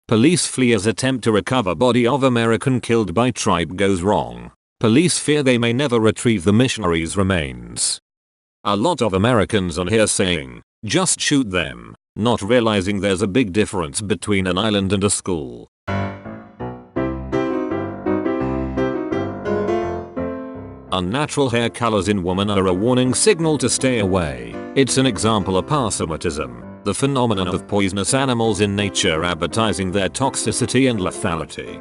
Police flee as attempt to recover body of American killed by tribe goes wrong. Police fear they may never retrieve the missionary's remains. A lot of Americans on here saying, just shoot them, not realizing there's a big difference between an island and a school. Unnatural hair colors in women are a warning signal to stay away. It's an example of parasitism, the phenomenon of poisonous animals in nature advertising their toxicity and lethality.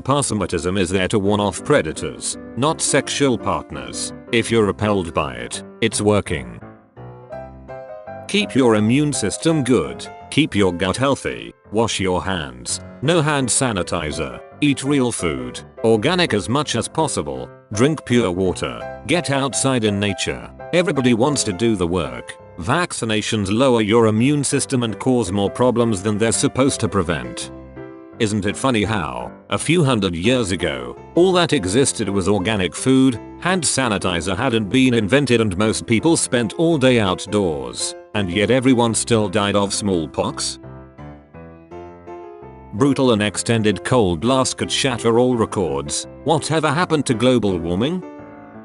Parasitism is there to warn off predators, not sexual partners. If you're repelled by it, it's working. Keep your immune system good. Keep your gut healthy. Wash your hands. No hand sanitizer. Eat real food. Organic as much as possible. Drink pure water. Get outside in nature. Everybody wants to do the work. Vaccinations lower your immune system and cause more problems than they're supposed to prevent. Isn't it funny how, a few hundred years ago, all that existed was organic food, hand sanitizer hadn't been invented and most people spent all day outdoors, and yet everyone still died of smallpox? Brutal and extended cold blasts could shatter all records. Whatever happened to global warming?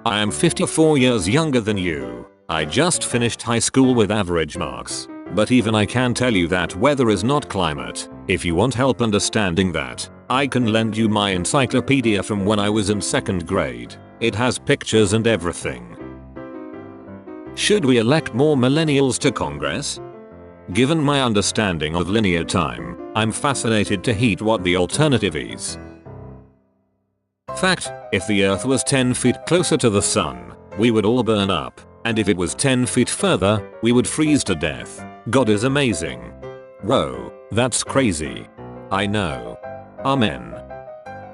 I am 54 years younger than you. I just finished high school with average marks. But even I can tell you that weather is not climate. If you want help understanding that, I can lend you my encyclopedia from when I was in 2nd grade. It has pictures and everything. Should we elect more millennials to Congress? Given my understanding of linear time, I'm fascinated to hear what the alternative is. Fact, if the Earth was 10 feet closer to the sun, we would all burn up, and if it was 10 feet further, we would freeze to death. God is amazing. Whoa, that's crazy. I know. Amen.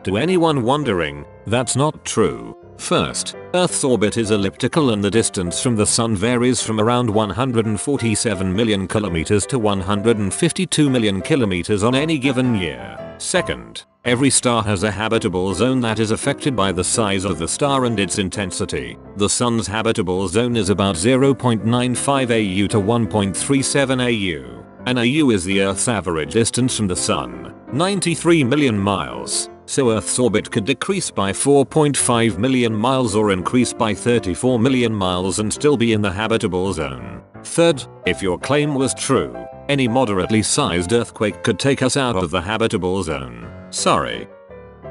To anyone wondering, that's not true. First, Earth's orbit is elliptical and the distance from the sun varies from around 147 million kilometers to 152 million kilometers on any given year. Second, every star has a habitable zone that is affected by the size of the star and its intensity. The sun's habitable zone is about 0.95 AU to 1.37 AU. An AU is the Earth's average distance from the sun, 93 million miles. So Earth's orbit could decrease by 4.5 million miles or increase by 34 million miles and still be in the habitable zone. Third, if your claim was true, any moderately sized earthquake could take us out of the habitable zone. Sorry.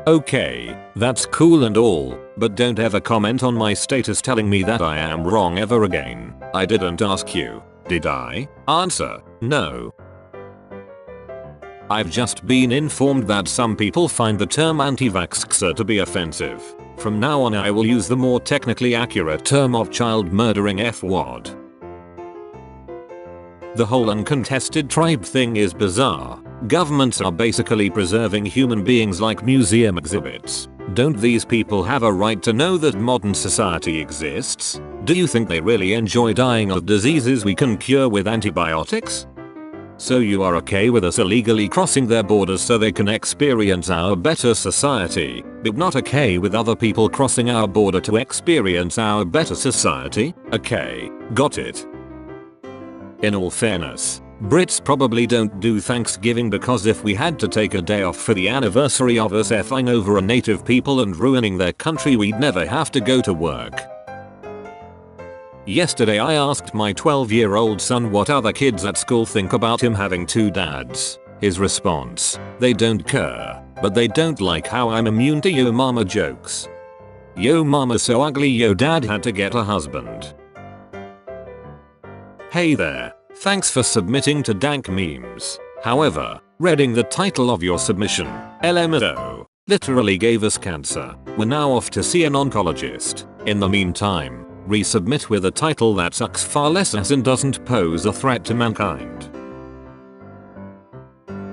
Okay, that's cool and all, but don't ever comment on my status telling me that I am wrong ever again. I didn't ask you, did I? Answer, no. I've just been informed that some people find the term anti-vaxxer to be offensive. From now on I will use the more technically accurate term of child murdering F-word. The whole uncontested tribe thing is bizarre. Governments are basically preserving human beings like museum exhibits. Don't these people have a right to know that modern society exists? Do you think they really enjoy dying of diseases we can cure with antibiotics? So you are okay with us illegally crossing their borders so they can experience our better society, but not okay with other people crossing our border to experience our better society? Okay, got it. In all fairness, Brits probably don't do Thanksgiving because if we had to take a day off for the anniversary of us effing over a native people and ruining their country, we'd never have to go to work. Yesterday I asked my 12-year-old son what other kids at school think about him having 2 dads. His response, they don't care, but they don't like how I'm immune to yo mama jokes. Yo mama so ugly yo dad had to get a husband. Hey there, thanks for submitting to dank memes. However, reading the title of your submission, LMAO, literally gave us cancer. We're now off to see an oncologist. In the meantime, resubmit with a title that sucks far less ass and doesn't pose a threat to mankind.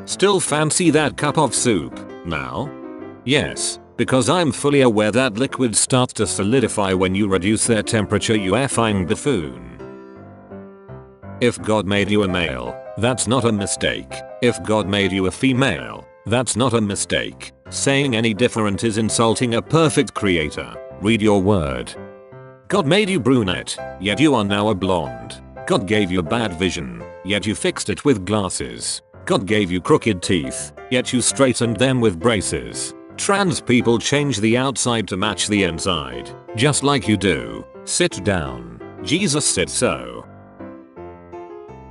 Still fancy that cup of soup, now? Yes, because I'm fully aware that liquid starts to solidify when you reduce their temperature, you effing buffoon. If God made you a male, that's not a mistake. If God made you a female, that's not a mistake. Saying any different is insulting a perfect creator. Read your word. God made you brunette, yet you are now a blonde. God gave you bad vision, yet you fixed it with glasses. God gave you crooked teeth, yet you straightened them with braces. Trans people change the outside to match the inside, just like you do. Sit down. Jesus said so.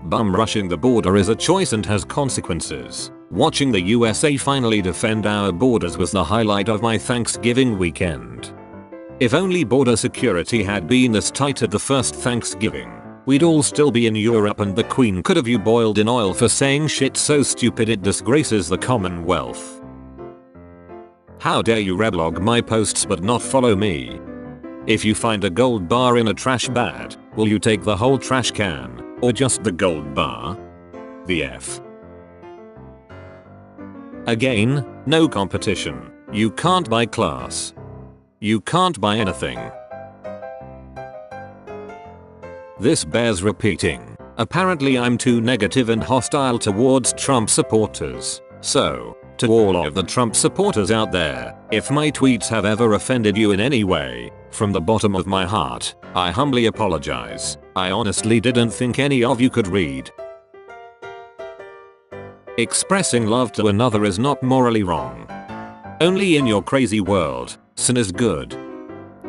Bum rushing the border is a choice and has consequences. Watching the USA finally defend our borders was the highlight of my Thanksgiving weekend. If only border security had been this tight at the first Thanksgiving, we'd all still be in Europe and the Queen could have you boiled in oil for saying shit so stupid it disgraces the Commonwealth. How dare you reblog my posts but not follow me? If you find a gold bar in a trash bag, will you take the whole trash can, or just the gold bar? The F. Again, no competition. You can't buy class. You can't buy anything. This bears repeating. Apparently I'm too negative and hostile towards Trump supporters. So, to all of the Trump supporters out there, if my tweets have ever offended you in any way, from the bottom of my heart, I humbly apologize. I honestly didn't think any of you could read. Expressing love to another is not morally wrong. Only in your crazy world, sin is good.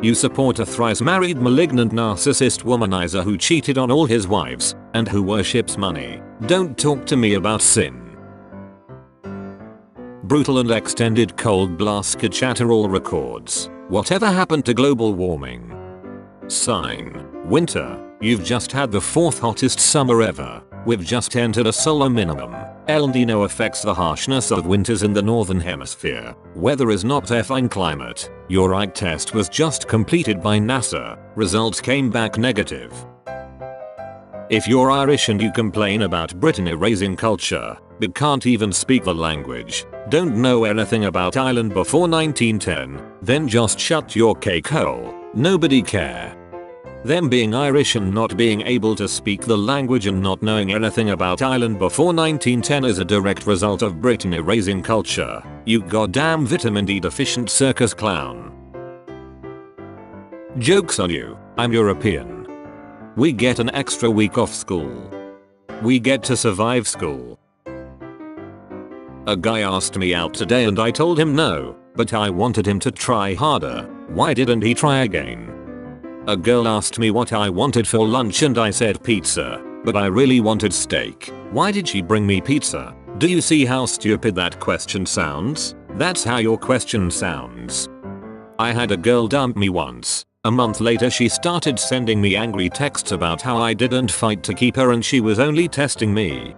You support a thrice married malignant narcissist womanizer who cheated on all his wives, and who worships money. Don't talk to me about sin. Brutal and extended cold blast Chatterall records. Whatever happened to global warming? Sign. Winter. You've just had the 4th hottest summer ever. We've just entered a solar minimum. El Nino affects the harshness of winters in the northern hemisphere. Weather is not effing climate. Your eye test was just completed by NASA. Results came back negative. If you're Irish and you complain about Britain erasing culture, but can't even speak the language, don't know anything about Ireland before 1910, then just shut your cake hole. Nobody care. Them being Irish and not being able to speak the language and not knowing anything about Ireland before 1910 is a direct result of Britain erasing culture. You goddamn vitamin D deficient circus clown. Joke's on you, I'm European. We get an extra week off school. We get to survive school. A guy asked me out today and I told him no, but I wanted him to try harder. Why didn't he try again? A girl asked me what I wanted for lunch and I said pizza, but I really wanted steak. Why did she bring me pizza? Do you see how stupid that question sounds? That's how your question sounds. I had a girl dump me once. A month later she started sending me angry texts about how I didn't fight to keep her and she was only testing me.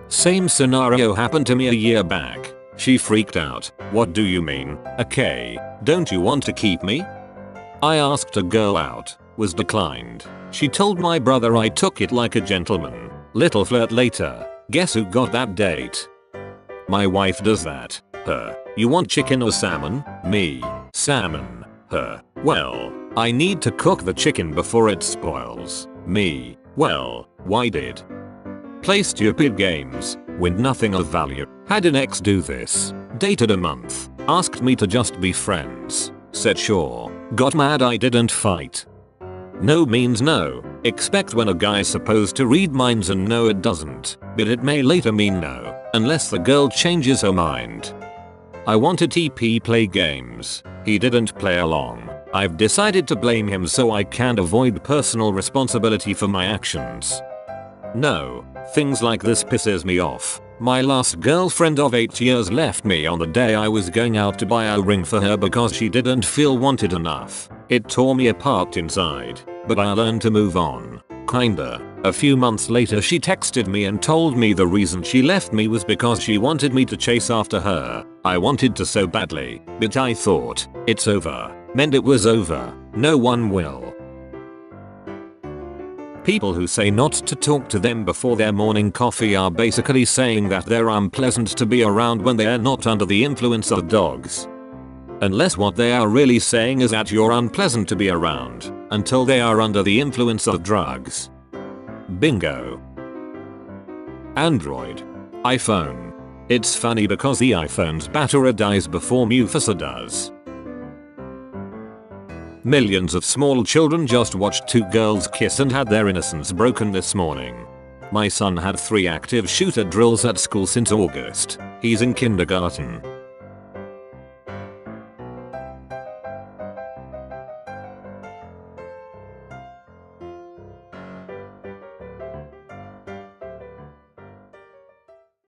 Same scenario happened to me a year back. She freaked out. What do you mean? Okay, don't you want to keep me? I asked a girl out, was declined. She told my brother I took it like a gentleman. Little flirt later. Guess who got that date? My wife does that. Her. You want chicken or salmon? Me. Salmon. Her. Well, I need to cook the chicken before it spoils. Me. Well, why did? Play stupid games. Win nothing of value. Had an ex do this. Dated a month. Asked me to just be friends. Said sure. Got mad I didn't fight. No means no. Expect when a guy's supposed to read minds and no it doesn't. But it may later mean no. Unless the girl changes her mind. I wanted TP play games. He didn't play along. I've decided to blame him so I can avoid personal responsibility for my actions. No. Things like this pisses me off. My last girlfriend of 8 years left me on the day I was going out to buy a ring for her because she didn't feel wanted enough. It tore me apart inside, but I learned to move on. Kinda. A few months later she texted me and told me the reason she left me was because she wanted me to chase after her. I wanted to so badly, but I thought, it's over. Meant it was over. No one will. People who say not to talk to them before their morning coffee are basically saying that they're unpleasant to be around when they are not under the influence of dogs. Unless what they are really saying is that you're unpleasant to be around until they are under the influence of drugs. Bingo. Android. iPhone. It's funny because the iPhone's battery dies before Mufasa does. Millions of small children just watched two girls kiss and had their innocence broken this morning. My son had 3 active shooter drills at school since August. He's in kindergarten.